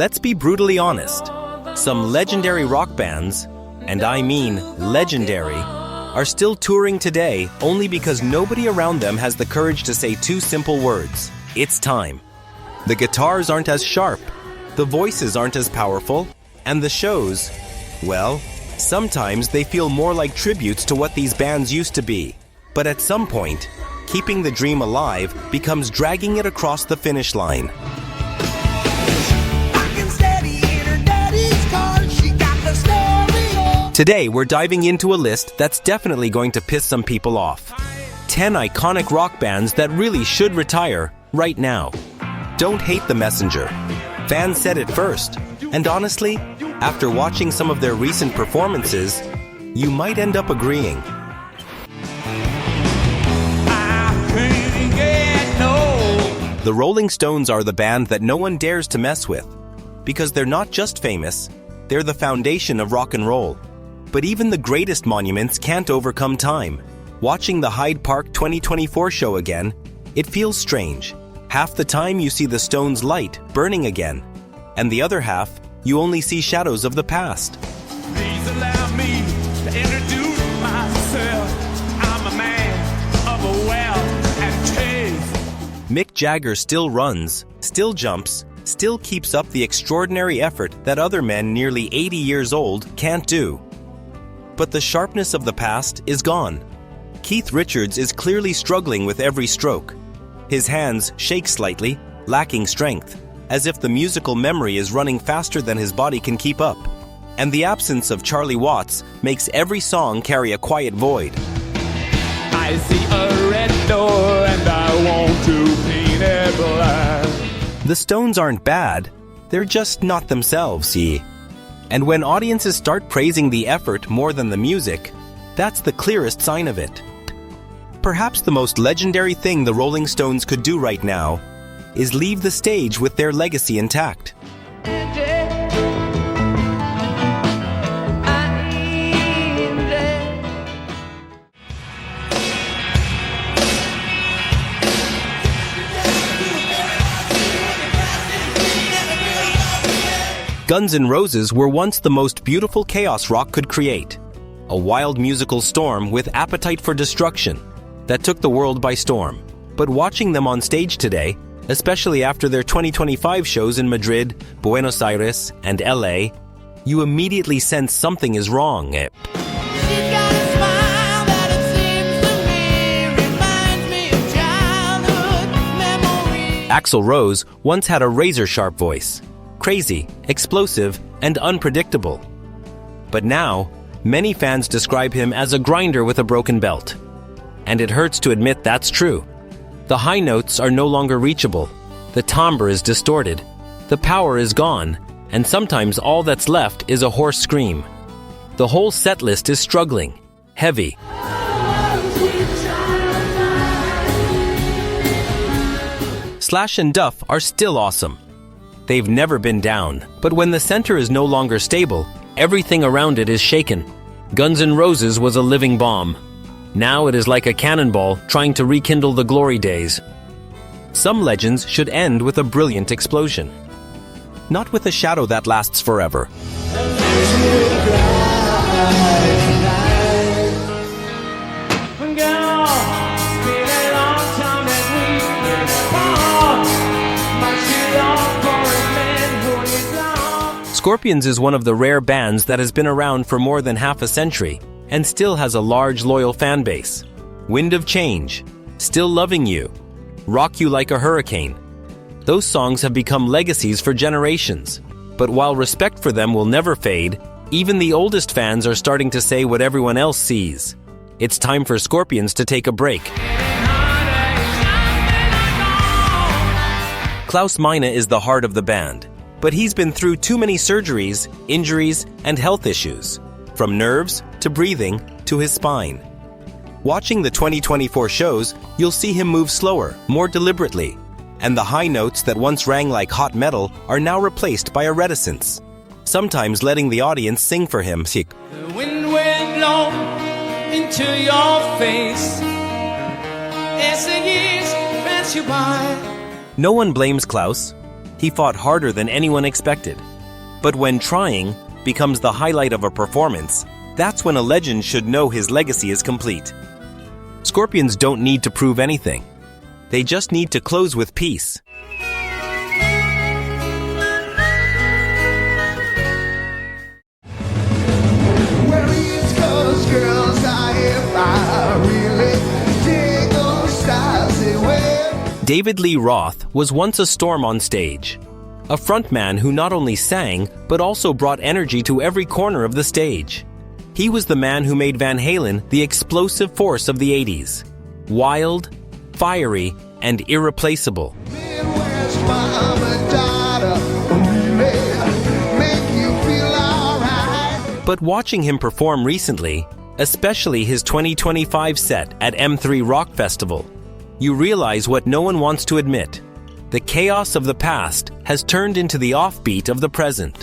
Let's be brutally honest. Some legendary rock bands, and I mean legendary, are still touring today only because nobody around them has the courage to say two simple words: it's time. The guitars aren't as sharp, the voices aren't as powerful, and the shows, well, sometimes they feel more like tributes to what these bands used to be. But at some point, keeping the dream alive becomes dragging it across the finish line. Today, we're diving into a list that's definitely going to piss some people off. 10 iconic rock bands that really should retire right now. Don't hate the messenger. Fans said it first. And honestly, after watching some of their recent performances, you might end up agreeing. The Rolling Stones are the band that no one dares to mess with, because they're not just famous, they're the foundation of rock and roll. But even the greatest monuments can't overcome time. Watching the Hyde Park 2024 show again, it feels strange. Half the time you see the Stones' light burning again, and the other half, you only see shadows of the past. Please allow me to introduce myself. I'm a man of a wealth and taste. Mick Jagger still runs, still jumps, still keeps up the extraordinary effort that other men nearly 80 years old can't do. But the sharpness of the past is gone. Keith Richards is clearly struggling with every stroke. His hands shake slightly, lacking strength, as if the musical memory is running faster than his body can keep up. And the absence of Charlie Watts makes every song carry a quiet void. I see a red door and I want to paint it black. The Stones aren't bad, they're just not themselves, see. And when audiences start praising the effort more than the music, that's the clearest sign of it. Perhaps the most legendary thing the Rolling Stones could do right now is leave the stage with their legacy intact. Guns N' Roses were once the most beautiful chaos rock could create. A wild musical storm with appetite for destruction that took the world by storm. But watching them on stage today, especially after their 2025 shows in Madrid, Buenos Aires, and LA, you immediately sense something is wrong. Axl Rose once had a razor-sharp voice. Crazy, explosive, and unpredictable. But now, many fans describe him as a grinder with a broken belt. And it hurts to admit that's true. The high notes are no longer reachable, the timbre is distorted, the power is gone, and sometimes all that's left is a hoarse scream. The whole setlist is struggling, heavy. Slash and Duff are still awesome. They've never been down, but when the center is no longer stable, everything around it is shaken. Guns N' Roses was a living bomb. Now it is like a cannonball trying to rekindle the glory days. Some legends should end with a brilliant explosion, not with a shadow that lasts forever. Scorpions is one of the rare bands that has been around for more than half a century and still has a large loyal fan base. Wind of Change, Still Loving You, Rock You Like a Hurricane. Those songs have become legacies for generations. But while respect for them will never fade, even the oldest fans are starting to say what everyone else sees. It's time for Scorpions to take a break. Klaus Meine is the heart of the band. But he's been through too many surgeries, injuries, and health issues, from nerves to breathing to his spine. Watching the 2024 shows, you'll see him move slower, more deliberately, and the high notes that once rang like hot metal are now replaced by a reticence, sometimes letting the audience sing for him. The wind will blow into your face as the years pass you by. No one blames Klaus. He fought harder than anyone expected. But when trying becomes the highlight of a performance, that's when a legend should know his legacy is complete. Scorpions don't need to prove anything. They just need to close with peace. David Lee Roth was once a storm on stage. A frontman who not only sang, but also brought energy to every corner of the stage. He was the man who made Van Halen the explosive force of the 80s. Wild, fiery, and irreplaceable. But watching him perform recently, especially his 2025 set at M3 Rock Festival, you realize what no one wants to admit. The chaos of the past has turned into the offbeat of the present.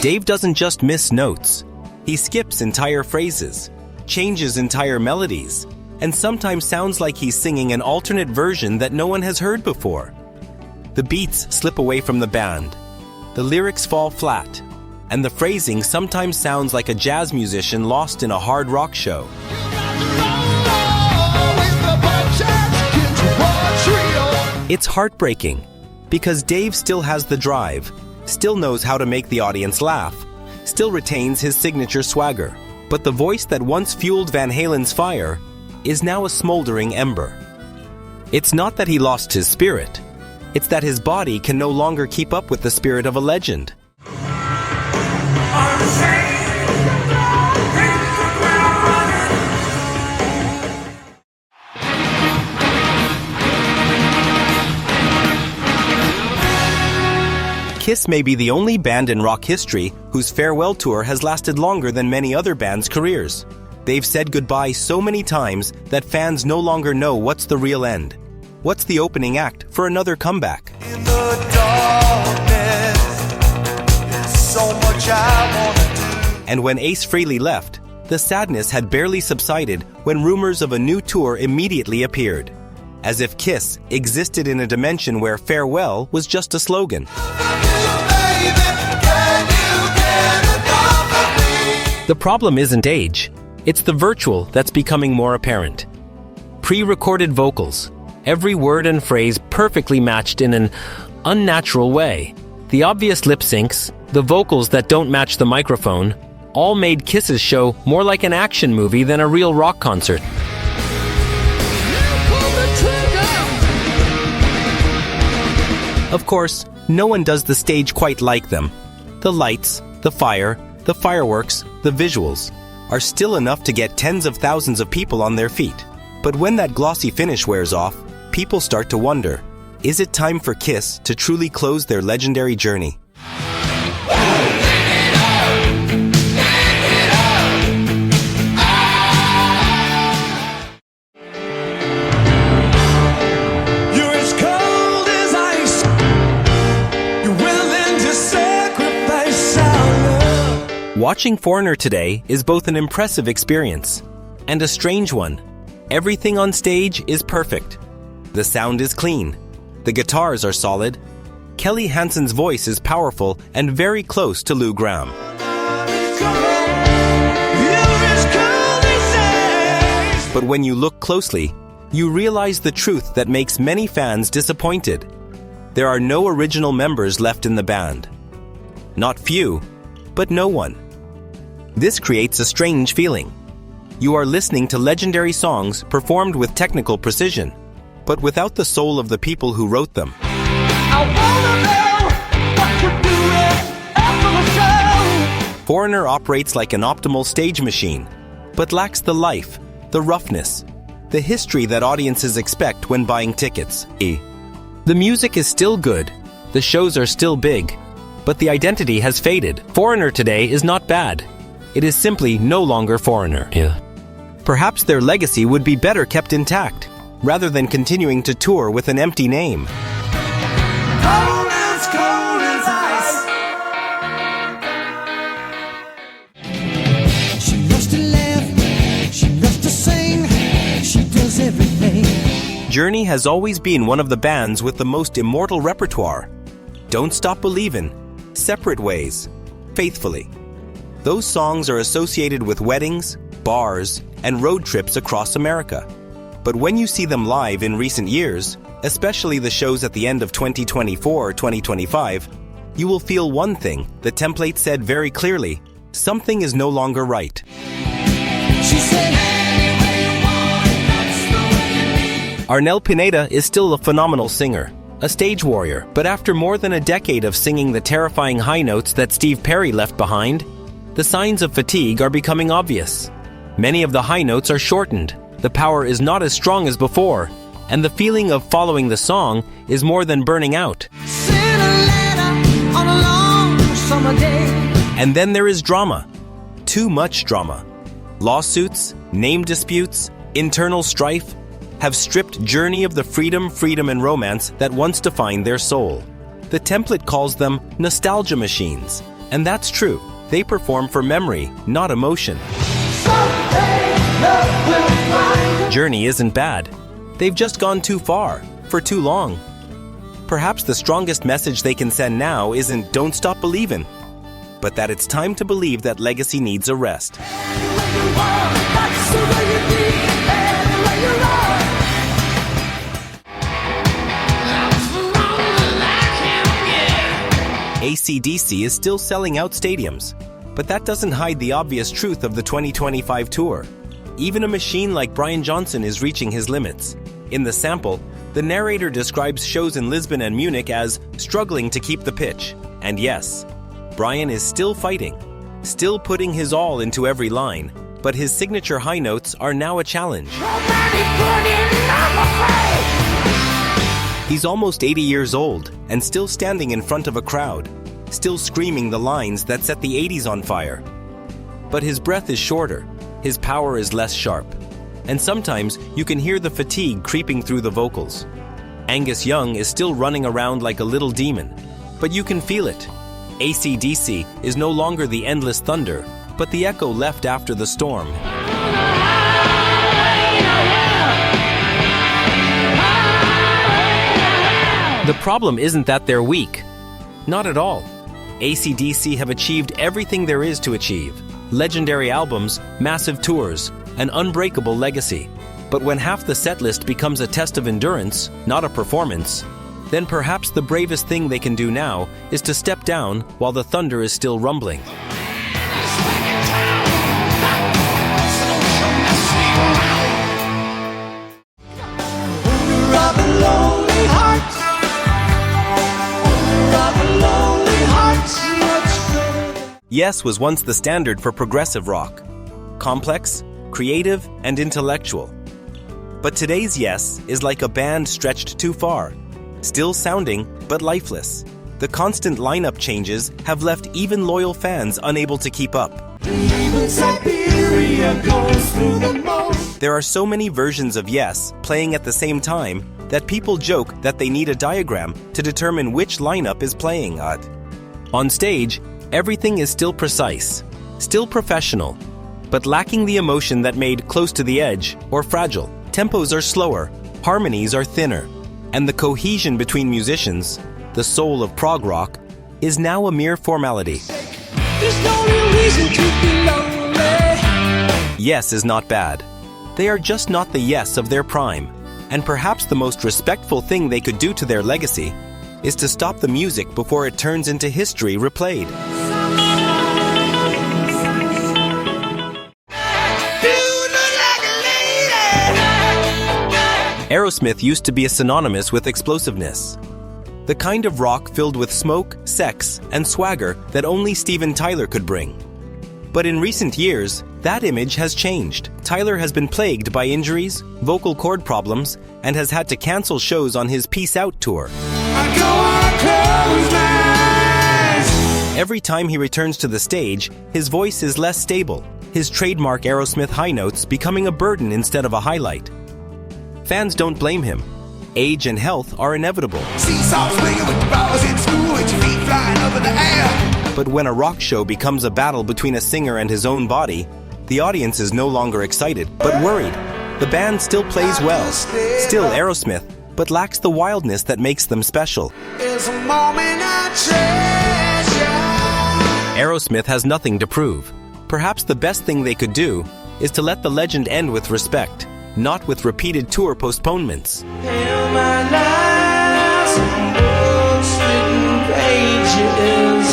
Dave doesn't just miss notes. He skips entire phrases, changes entire melodies, and sometimes sounds like he's singing an alternate version that no one has heard before. The beats slip away from the band. The lyrics fall flat, and the phrasing sometimes sounds like a jazz musician lost in a hard rock show. It's heartbreaking, because Dave still has the drive, still knows how to make the audience laugh, still retains his signature swagger, but the voice that once fueled Van Halen's fire is now a smoldering ember. It's not that he lost his spirit, it's that his body can no longer keep up with the spirit of a legend. Kiss may be the only band in rock history whose farewell tour has lasted longer than many other bands' careers. They've said goodbye so many times that fans no longer know what's the real end. What's the opening act for another comeback? In the darkness, there's so much I wanna do. And when Ace Frehley left, the sadness had barely subsided when rumors of a new tour immediately appeared, as if Kiss existed in a dimension where farewell was just a slogan. The problem isn't age, it's the virtual that's becoming more apparent. Pre-recorded vocals, every word and phrase perfectly matched in an unnatural way. The obvious lip syncs, the vocals that don't match the microphone, all made Kiss's show more like an action movie than a real rock concert. Of course, no one does the stage quite like them. The lights, the fire, the fireworks, the visuals are still enough to get tens of thousands of people on their feet. But when that glossy finish wears off, people start to wonder, is it time for Kiss to truly close their legendary journey? Watching Foreigner today is both an impressive experience and a strange one. Everything on stage is perfect. The sound is clean. The guitars are solid. Kelly Hansen's voice is powerful and very close to Lou Gramm. But when you look closely, you realize the truth that makes many fans disappointed. There are no original members left in the band. Not few, but no one. This creates a strange feeling. You are listening to legendary songs performed with technical precision, but without the soul of the people who wrote them. Foreigner operates like an optimal stage machine, but lacks the life, the roughness, the history that audiences expect when buying tickets. The music is still good, the shows are still big, but the identity has faded. Foreigner today is not bad. It is simply no longer Foreigner. Perhaps their legacy would be better kept intact, rather than continuing to tour with an empty name. Cold as ice. She loves to laugh, she loves to sing, she does everything. Journey has always been one of the bands with the most immortal repertoire. Don't Stop Believin', Separate Ways, Faithfully. Those songs are associated with weddings, bars, and road trips across America. But when you see them live in recent years, especially the shows at the end of 2024 or 2025, you will feel one thing the template said very clearly: something is no longer right. She said, "Anyway you want it, that's the way it be." Arnel Pineda is still a phenomenal singer, a stage warrior, but after more than a decade of singing the terrifying high notes that Steve Perry left behind, the signs of fatigue are becoming obvious. Many of the high notes are shortened, the power is not as strong as before, and the feeling of following the song is more than burning out. Sent a letter on a long summer day. And then there is drama. Too much drama. Lawsuits, name disputes, internal strife have stripped Journey of the freedom, and romance that once defined their soul. The template calls them nostalgia machines, and that's true. They perform for memory, not emotion. Journey isn't bad. They've just gone too far, for too long. Perhaps the strongest message they can send now isn't "Don't stop believin'," but that it's time to believe that legacy needs a rest. AC/DC is still selling out stadiums, but that doesn't hide the obvious truth of the 2025 tour. Even a machine like Brian Johnson is reaching his limits. In the sample, the narrator describes shows in Lisbon and Munich as struggling to keep the pitch. And yes, Brian is still fighting, still putting his all into every line, but his signature high notes are now a challenge. He's almost 80 years old and still standing in front of a crowd, still screaming the lines that set the 80s on fire. But his breath is shorter, his power is less sharp, and sometimes you can hear the fatigue creeping through the vocals. Angus Young is still running around like a little demon, but you can feel it. AC/DC is no longer the endless thunder, but the echo left after the storm. The problem isn't that they're weak. Not at all. AC/DC have achieved everything there is to achieve. Legendary albums, massive tours, an unbreakable legacy. But when half the setlist becomes a test of endurance, not a performance, then perhaps the bravest thing they can do now is to step down while the thunder is still rumbling. Yes was once the standard for progressive rock. Complex, creative, and intellectual. But today's Yes is like a band stretched too far. Still sounding, but lifeless. The constant lineup changes have left even loyal fans unable to keep up. There are so many versions of Yes playing at the same time that people joke that they need a diagram to determine which lineup is playing at. On stage, everything is still precise, still professional, but lacking the emotion that made Close to the Edge or Fragile. Tempos are slower, harmonies are thinner, and the cohesion between musicians, the soul of prog rock, is now a mere formality. There's no real reason to be lonely. Yes is not bad. They are just not the Yes of their prime, and perhaps the most respectful thing they could do to their legacy is to stop the music before it turns into history replayed. AEROSMITH used to be synonymous with explosiveness. The kind of rock filled with smoke, sex, and swagger that only Steven Tyler could bring. But in recent years, that image has changed. Tyler has been plagued by injuries, vocal cord problems, and has had to cancel shows on his Peace Out tour. Every time he returns to the stage, his voice is less stable, his trademark AEROSMITH high notes becoming a burden instead of a highlight. Fans don't blame him. Age and health are inevitable. But when a rock show becomes a battle between a singer and his own body, the audience is no longer excited, but worried. The band still plays well, still AEROSMITH, but lacks the wildness that makes them special. It's a moment I treasure. AEROSMITH has nothing to prove. Perhaps the best thing they could do is to let the legend end with respect, not with repeated tour postponements. Hail my lies on books, written pages.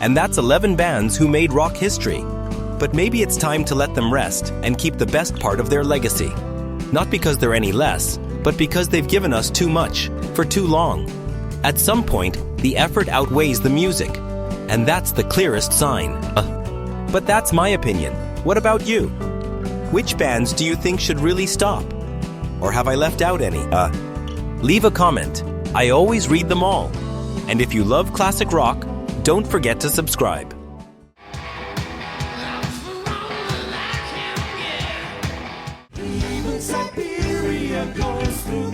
And that's 11 bands who made rock history. But maybe it's time to let them rest and keep the best part of their legacy. Not because they're any less, but because they've given us too much, for too long. At some point, the effort outweighs the music. And that's the clearest sign. But that's my opinion. What about you? Which bands do you think should really stop? Or have I left out any? Leave a comment. I always read them all. And if you love classic rock, don't forget to subscribe. Even Siberia goes through